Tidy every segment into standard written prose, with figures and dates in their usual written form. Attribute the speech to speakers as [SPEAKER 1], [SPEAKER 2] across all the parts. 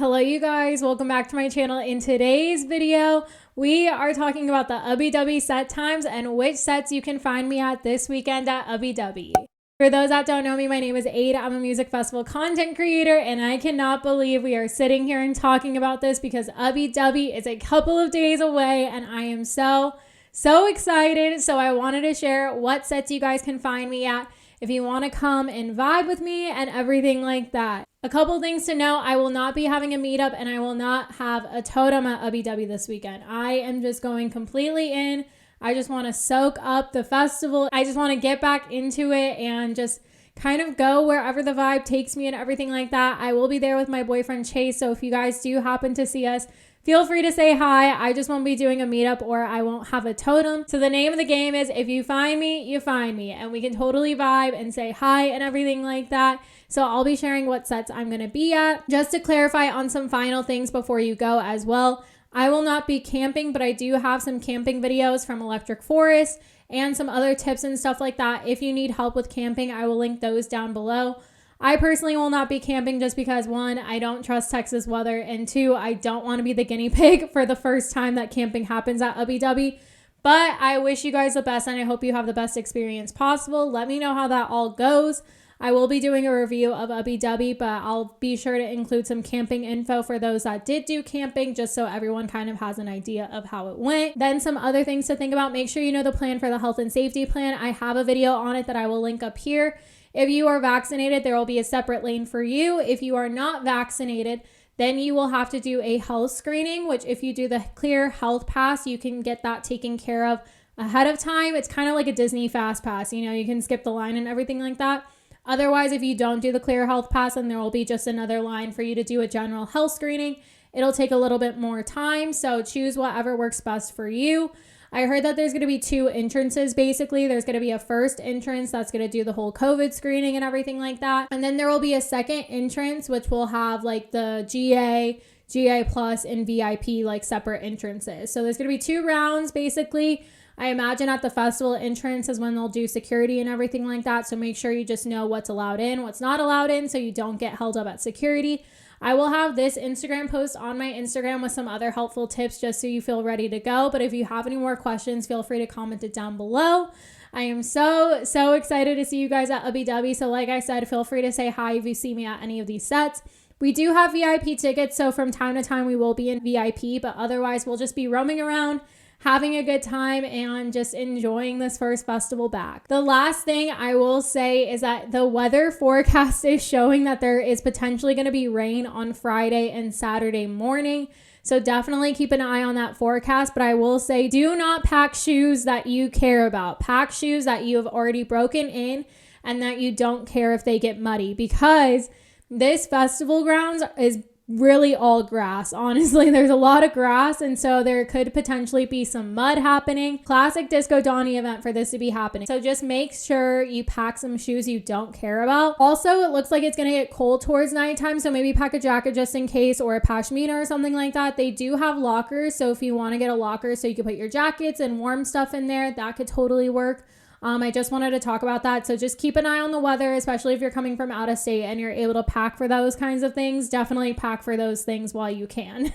[SPEAKER 1] Hello you guys, welcome back to my channel. In today's video, we are talking about the Ubbi Dubbi set times and which sets you can find me at this weekend at Ubbi Dubbi. For those that don't know me, my name is Ada. I'm a music festival content creator and I cannot believe we are sitting here and talking about this because Ubbi Dubbi is a couple of days away and I am so excited. So I wanted to share what sets you guys can find me at if you want to come and vibe with me and everything like that. A couple things to know, I will not be having a meetup and I will not have a totem at Ubbi Dubbi this weekend. I am just going completely in. I just want to soak up the festival. I just want to get back into it and just kind of go wherever the vibe takes me and everything like that. I will be there with my boyfriend Chase, so if you guys do happen to see us, feel free to say hi. I just won't be doing a meetup or I won't have a totem. So the name of the game is if you find me, you find me. And we can totally vibe and say hi and everything like that. So I'll be sharing what sets I'm going to be at. Just to clarify on some final things before you go as well. I will not be camping, but I do have some camping videos from Electric Forest and some other tips and stuff like that. If you need help with camping, I will link those down below. I personally will not be camping just because, one, I don't trust Texas weather, and two, I don't want to be the guinea pig for the first time that camping happens at Ubbi Dubbi. But I wish you guys the best, and I hope you have the best experience possible. Let me know how that all goes. I will be doing a review of Ubbi Dubbi, but I'll be sure to include some camping info for those that did do camping, just so everyone kind of has an idea of how it went. Then some other things to think about. Make sure you know the plan for the health and safety plan. I have a video on it that I will link up here. If you are vaccinated, there will be a separate lane for you. If you are not vaccinated, then you will have to do a health screening, which if you do the Clear Health Pass, you can get that taken care of ahead of time. It's kind of like a Disney Fast Pass. You know, you can skip the line and everything like that. Otherwise, if you don't do the Clear Health Pass, then there will be just another line for you to do a general health screening. It'll take a little bit more time, so choose whatever works best for you. I heard that there's going to be two entrances, basically. There's going to be a first entrance that's going to do the whole COVID screening and everything like that. And then there will be a second entrance, which will have like the GA Plus, and VIP, like separate entrances. So there's going to be two rounds, basically. I imagine at the festival entrance is when they'll do security and everything like that. So make sure you just know what's allowed in, what's not allowed in, so you don't get held up at security. I will have this Instagram post on my Instagram with some other helpful tips just so you feel ready to go. But if you have any more questions, feel free to comment it down below. I am so excited to see you guys at Ubbi Dubbi. So like I said, feel free to say hi if you see me at any of these sets. We do have VIP tickets, so from time to time we will be in VIP, but otherwise we'll just be roaming around, having a good time and just enjoying this first festival back. The last thing I will say is that the weather forecast is showing that there is potentially going to be rain on Friday and Saturday morning. So definitely keep an eye on that forecast. But I will say, do not pack shoes that you care about. Pack shoes that you have already broken in and that you don't care if they get muddy, because this festival grounds is really all grass. Honestly, there's a lot of grass, and so there could potentially be some mud happening. Classic Disco Donnie event for this to be happening. So just make sure you pack some shoes you don't care about. Also, it looks like it's gonna get cold towards nighttime, so maybe pack a jacket just in case, or a pashmina or something like that. They do have lockers, so if you want to get a locker so you can put your jackets and warm stuff in there, that could totally work. I just wanted to talk about that. So just keep an eye on the weather, especially if you're coming from out of state and you're able to pack for those kinds of things. Definitely pack for those things while you can.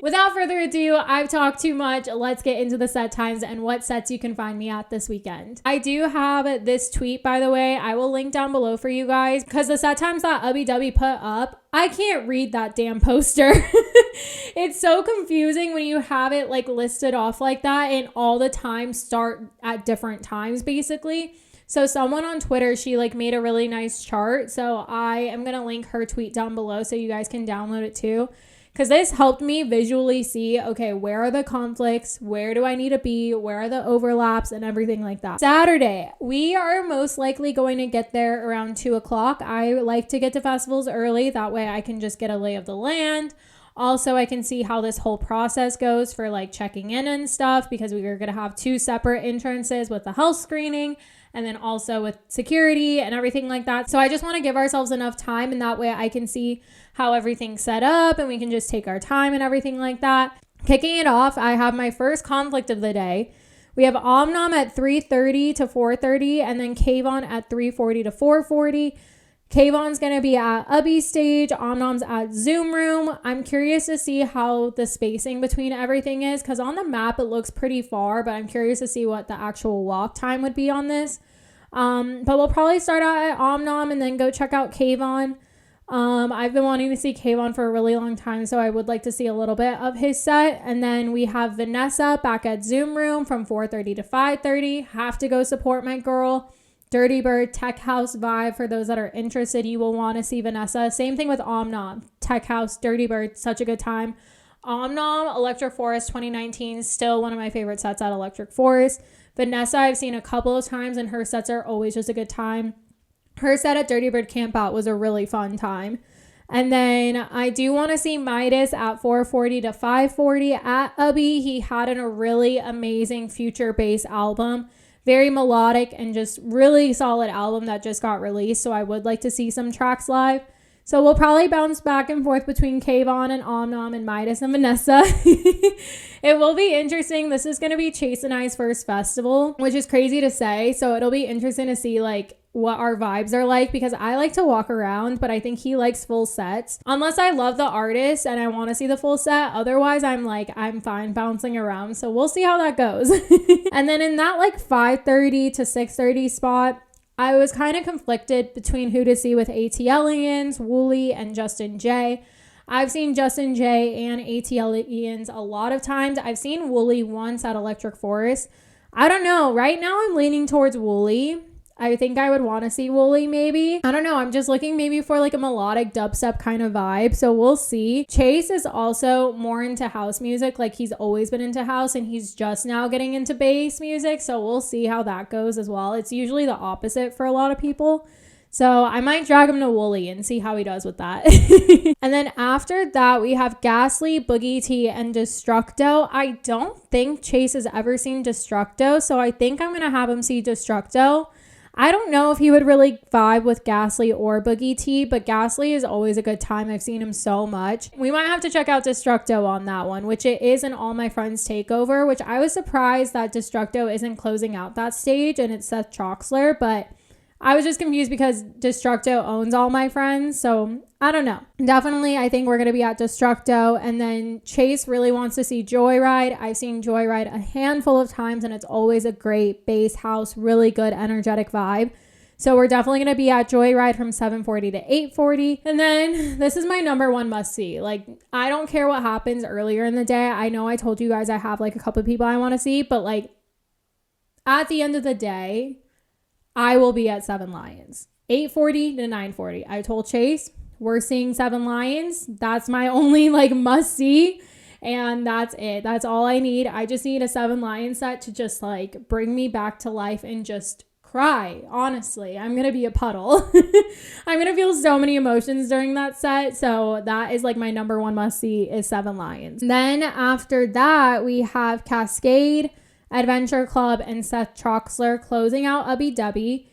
[SPEAKER 1] Without further ado, I've talked too much. Let's get into the set times and what sets you can find me at this weekend. I do have this tweet, by the way. I will link down below for you guys, because the set times that Ubbi Dubbi put up, I can't read that damn poster. It's so confusing when you have it like listed off like that and all the times start at different times, basically. So someone on Twitter, she like made a really nice chart. So I am going to link her tweet down below so you guys can download it too. Because this helped me visually see, okay, where are the conflicts? Where do I need to be? Where are the overlaps and everything like that? Saturday, we are most likely going to get there around 2 o'clock. I like to get to festivals early. That way I can just get a lay of the land. Also, I can see how this whole process goes for like checking in and stuff, because we are going to have two separate entrances with the health screening and then also with security and everything like that. So I just want to give ourselves enough time, and that way I can see how everything's set up and we can just take our time and everything like that. Kicking it off, I have my first conflict of the day. We have Omnom at 3:30 to 4:30 and then Kayvon at 3:40 to 4:40. Kayvon's going to be at Ubbi stage. Omnom's at Zoom room. I'm curious to see how the spacing between everything is, because on the map it looks pretty far, but I'm curious to see what the actual walk time would be on this. But we'll probably start out at Omnom and then go check out Kayvon. I've been wanting to see Kayvon for a really long time, so I would like to see a little bit of his set. And then we have Vanessa back at Zoom room from 4:30 to 5:30. Have to go support my girl. Dirty Bird, Tech House vibe. For those that are interested, you will want to see Vanessa. Same thing with Omnom. Tech House, Dirty Bird, such a good time. Omnom, Electric Forest 2019, still one of my favorite sets at Electric Forest. Vanessa, I've seen a couple of times, and her sets are always just a good time. Her set at Dirty Bird Camp Out was a really fun time. And then I do want to see Midas at 4:40 to 5:40 at Ubbi. He had a really amazing future bass album. Very melodic and just really solid album that just got released. So I would like to see some tracks live. So we'll probably bounce back and forth between Kayvon and Omnom and Midas and Vanessa. It will be interesting. This is going to be Chase and I's first festival, which is crazy to say. So it'll be interesting to see like what our vibes are like, because I like to walk around, but I think he likes full sets. Unless I love the artist and I want to see the full set. Otherwise, I'm fine bouncing around. So we'll see how that goes. And then in that like 5:30 to 6:30 spot, I was kind of conflicted between who to see with ATLians, Wooly, and Justin J. I've seen Justin J and ATLians a lot of times. I've seen Wooly once at Electric Forest. I don't know. Right now, I'm leaning towards Wooly. I think I would want to see Wooly maybe. I don't know. I'm just looking maybe for like a melodic dubstep kind of vibe. So we'll see. Chase is also more into house music. Like he's always been into house and he's just now getting into bass music. So we'll see how that goes as well. It's usually the opposite for a lot of people. So I might drag him to Wooly and see how he does with that. And then after that, we have Ghastly, Boogie T, and Destructo. I don't think Chase has ever seen Destructo. So I think I'm going to have him see Destructo. I don't know if he would really vibe with Ghastly or Boogie T, but Ghastly is always a good time. I've seen him so much. We might have to check out Destructo on that one, which it is an All My Friends takeover, which I was surprised that Destructo isn't closing out that stage and it's Seth Troxler, but I was just confused because Destructo owns All My Friends, so I don't know. Definitely, I think we're going to be at Destructo. And then Chase really wants to see Joyride. I've seen Joyride a handful of times, and it's always a great bass house, really good energetic vibe. So we're definitely going to be at Joyride from 7:40 to 8:40. And then this is my number one must-see. Like, I don't care what happens earlier in the day. I know I told you guys I have, like, a couple of people I want to see, but, like, at the end of the day, I will be at Seven Lions. 8:40 to 9:40. I told Chase, we're seeing Seven Lions. That's my only like must see. And that's it. That's all I need. I just need a Seven Lions set to just like bring me back to life and just cry. Honestly, I'm going to be a puddle. I'm going to feel so many emotions during that set. So that is like my number one must see is Seven Lions. Then after that, we have Cascade, Adventure Club, and Seth Troxler closing out Ubbi Dubbi.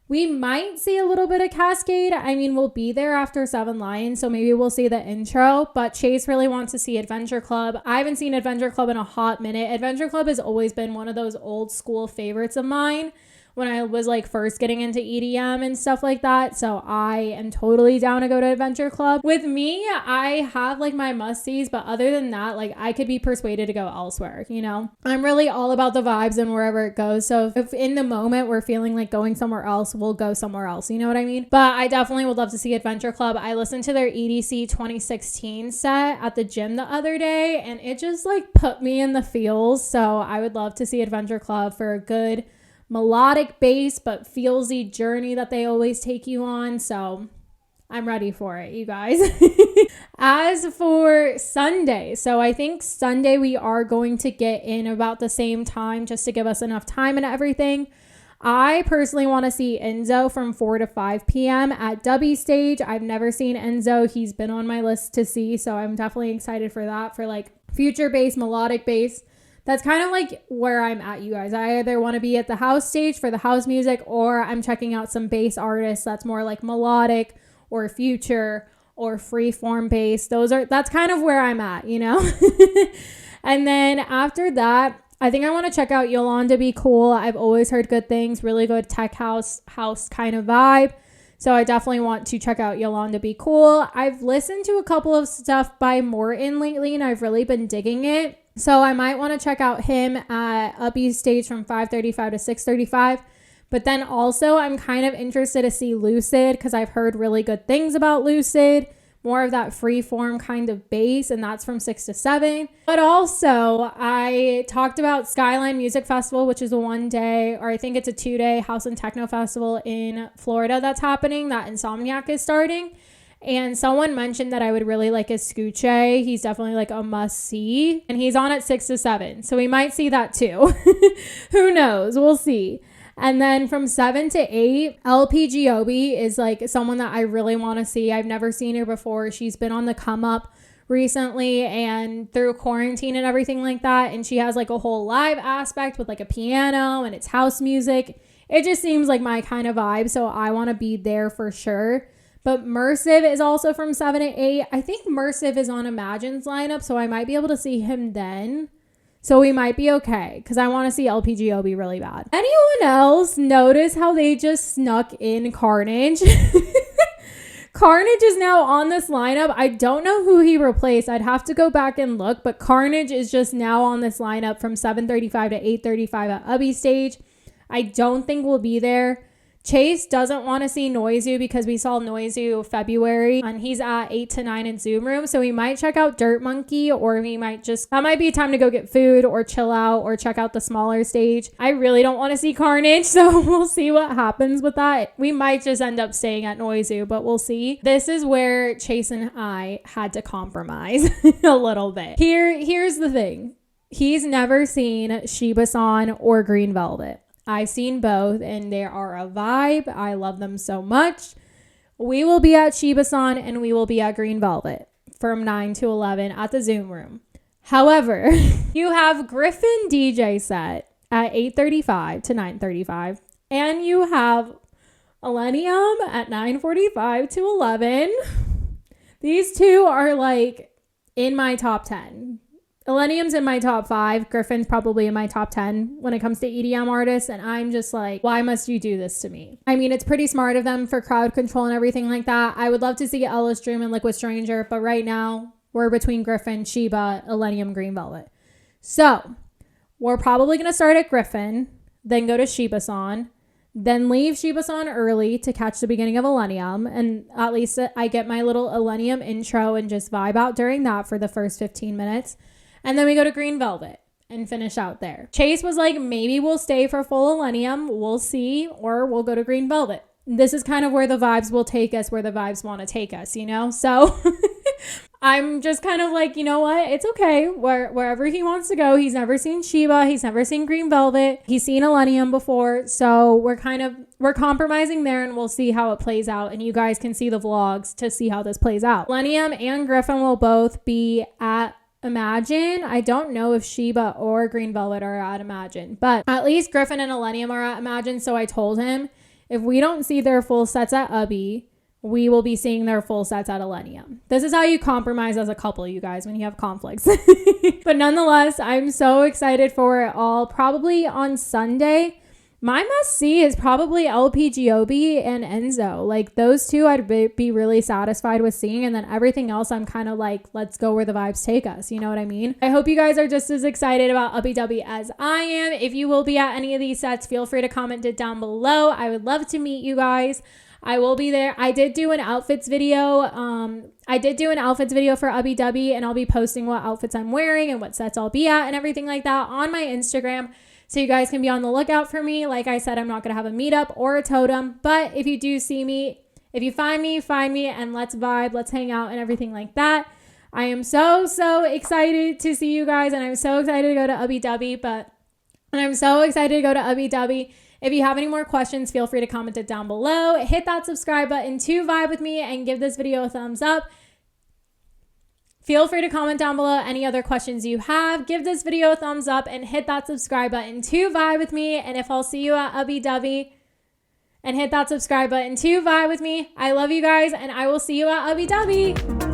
[SPEAKER 1] We might see a little bit of Cascade. I mean, we'll be there after Seven Lions, so maybe we'll see the intro. But Chase really wants to see Adventure Club. I haven't seen Adventure Club in a hot minute. Adventure Club has always been one of those old school favorites of mine when I was like first getting into EDM and stuff like that. So I am totally down to go to Adventure Club. With me, I have like my must-sees, but other than that, like I could be persuaded to go elsewhere, you know? I'm really all about the vibes and wherever it goes. So if in the moment we're feeling like going somewhere else, we'll go somewhere else. You know what I mean? But I definitely would love to see Adventure Club. I listened to their EDC 2016 set at the gym the other day and it just like put me in the feels. So I would love to see Adventure Club for a good melodic bass but feelsy journey that they always take you on. So I'm ready for it, you guys. As for Sunday, so I think Sunday we are going to get in about the same time just to give us enough time and everything. I personally want to see Enzo from 4 to 5 p.m. at Dubby stage. I've never seen Enzo. He's been on my list to see, so I'm definitely excited for that, for like future bass, melodic bass. That's kind of like where I'm at, you guys. I either want to be at the house stage for the house music, or I'm checking out some bass artists that's more like melodic or future or freeform bass. That's kind of where I'm at, you know? And then after that, I think I want to check out Yolanda Be Cool. I've always heard good things, really good tech house kind of vibe. So I definitely want to check out Yolanda Be Cool. I've listened to a couple of stuff by Morton lately, and I've really been digging it. So I might want to check out him at Ubbi stage from 5:35 to 6:35. But then also I'm kind of interested to see Lucid because I've heard really good things about Lucid. More of that free form kind of bass, and that's from 6 to 7. But also I talked about Skyline Music Festival, which is a 1 day, or I think it's a 2 day house and techno festival in Florida that's happening, that Insomniac is starting. And someone mentioned that I would really like his Scooche. He's definitely like a must see, and he's on at 6 to 7. So we might see that too. Who knows? We'll see. And then from 7 to 8, LPGOB is like someone that I really want to see. I've never seen her before. She's been on the come up recently and through quarantine and everything like that. And she has like a whole live aspect with like a piano and it's house music. It just seems like my kind of vibe. So I want to be there for sure. But Mersive is also from 7 to 8. I think Mersive is on Imagine's lineup. So I might be able to see him then. So we might be okay because I want to see LPGOB really bad. Anyone else notice how they just snuck in Carnage? Carnage is now on this lineup. I don't know who he replaced. I'd have to go back and look, but Carnage is just now on this lineup from 7:35 to 8:35 at Ubbi stage. I don't think we'll be there. Chase doesn't want to see Noizu because we saw Noizu February and he's at 8 to 9 in Zoom Room. So we might check out Dirt Monkey, or we might that might be time to go get food or chill out or check out the smaller stage. I really don't want to see Carnage. So we'll see what happens with that. We might just end up staying at Noizu, but we'll see. This is where Chase and I had to compromise a little bit. Here's the thing. He's never seen Shiba-san or Green Velvet. I've seen both and they are a vibe. I love them so much. We will be at Shiba-san and we will be at Green Velvet from 9 to 11 at the Zoom Room. However, you have Griffin DJ set at 8:35 to 9:35 and you have Millennium at 9:45 to 11. These two are like in my top 10. Millennium's in my top 5. Griffin's probably in my top 10 when it comes to EDM artists. And I'm just like, why must you do this to me? I mean, it's pretty smart of them for crowd control and everything like that. I would love to see Ellis Dream and Liquid Stranger. But right now, we're between Griffin, Shiba, Millennium, Green Velvet. So, we're probably going to start at Griffin, then go to Shiba-san, then leave Shiba-san early to catch the beginning of Millennium. And at least I get my little Millennium intro and just vibe out during that for the first 15 minutes. And then we go to Green Velvet and finish out there. Chase was like, maybe we'll stay for full Millennium. We'll see. Or we'll go to Green Velvet. This is kind of where the vibes will take us, where the vibes want to take us, you know? So I'm just kind of like, you know what? It's okay. Wherever he wants to go. He's never seen Shiba. He's never seen Green Velvet. He's seen Millennium before. So we're compromising there and we'll see how it plays out. And you guys can see the vlogs to see how this plays out. Millennium and Griffin will both be at Imagine. I don't know if Shiba or Green Velvet are at Imagine, but at least Griffin and Millennium are at Imagine. So I told him if we don't see their full sets at Ubbi, we will be seeing their full sets at Millennium. This is how you compromise as a couple, you guys, when you have conflicts. But nonetheless, I'm so excited for it all. Probably on Sunday, my must-see is probably LPGOB and Enzo. Like, those two I'd be really satisfied with seeing. And then everything else, I'm kind of like, let's go where the vibes take us. You know what I mean? I hope you guys are just as excited about Ubbi Dubbi as I am. If you will be at any of these sets, feel free to comment it down below. I would love to meet you guys. I will be there. I did do an outfits video. for Ubbi Dubbi, and I'll be posting what outfits I'm wearing and what sets I'll be at and everything like that on my Instagram. So you guys can be on the lookout for me. Like I said, I'm not going to have a meetup or a totem. But if you do see me, if you find me, and let's vibe, let's hang out and everything like that. I am so excited to see you guys. And I'm so excited to go to Ubbi Dubbi. If you have any more questions, feel free to comment it down below. Hit that subscribe button to vibe with me and give this video a thumbs up. Feel free to comment down below any other questions you have. Give this video a thumbs up and hit that subscribe button to vibe with me. And if I'll see you at Ubbi Dubbi, and hit that subscribe button to vibe with me. I love you guys, and I will see you at Ubbi Dubbi.